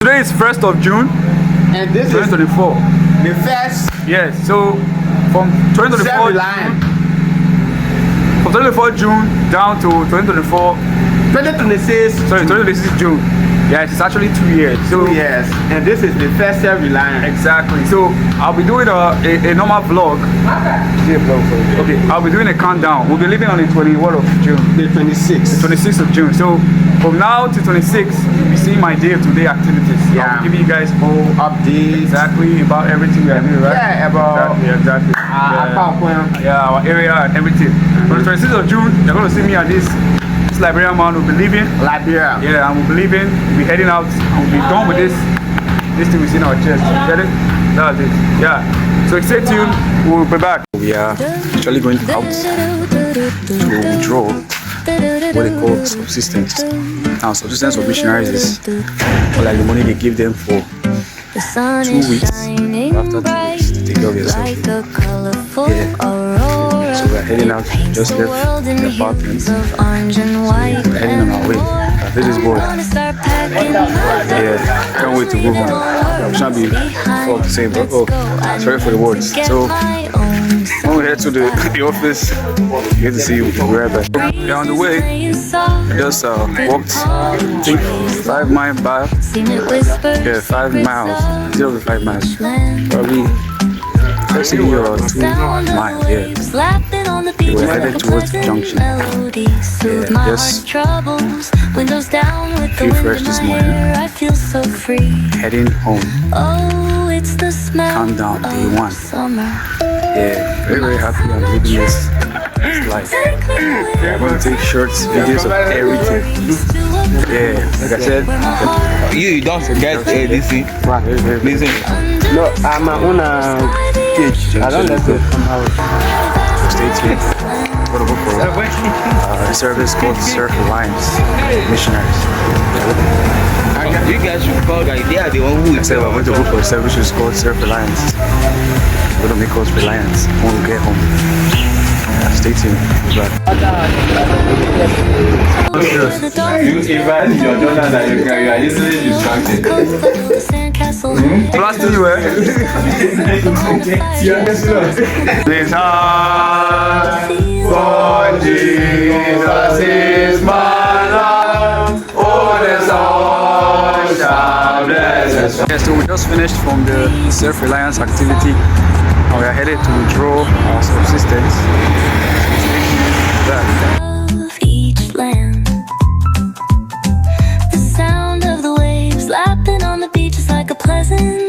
Today is 1st of June, And this is 2024. the first Yes, so from 2024 line. from 2024 June down to 2024, 2026 sorry, 2026 June. Yes, it's actually 2 years. So 2 years. And this is the first line. exactly. So I'll be doing a normal vlog. Okay, I'll be doing a countdown. We'll be leaving on the 20th of June. The 26th. 26th of June. So from now to 26, you'll be seeing my day-to-day activities. Yeah. I'll give you guys all Updates. exactly about everything we are doing, right? Yeah, about Exactly. Yeah, our area and everything. On the 26th of June, you're going to see me at this Liberian man will be leaving. Liberia. Yeah, and we'll be leaving. We'll be heading out. And we'll be done with this thing we see in our chest. Get it? That's it. Yeah. So stay tuned. We'll be back. We are actually going out to withdraw what they call subsistence. Now, subsistence of missionaries is like the money they give them for 2 weeks. After 2 weeks, to take care of yourself. Yeah. So we're heading out. Just left the apartment. So we're heading on our way. This is boy. Yeah, can't wait to move on. I'm trying to be fucked to say, but sorry for the words. So when we head to the office, you get to see we're right back. We're on the way. Just walked, I think 5 miles back. Yeah, 5 miles. 0 to 5 miles. Probably 30 or 2 miles. Yeah. We're headed towards the junction. Yeah, just feel fresh this morning. Heading home. Countdown, day 1. Yeah, very, very happy I'm living this life. I'm going to take shorts, videos of everything. Yeah, like I said, You don't forget this thing. Listen. No, I'm my own page. I don't let it come out. stay tuned. Go to book for a service called Surf Alliance Missionaries. You guys should call guys. They are the one who I said we're going to book for a service which is called Surf Alliance. We're going to make us reliant when we get home. Yeah, stay tuned. We'll be back. You invite your daughter that you are easily distracted. Blasting you, eh? You understand? This heart for Jesus is my love. Oh, the soul shall bless us. Yeah, so we just finished from the self-reliance activity. Now we are headed to withdraw our subsistence. Of each land, the sound of the waves lapping on the beach is like a pleasant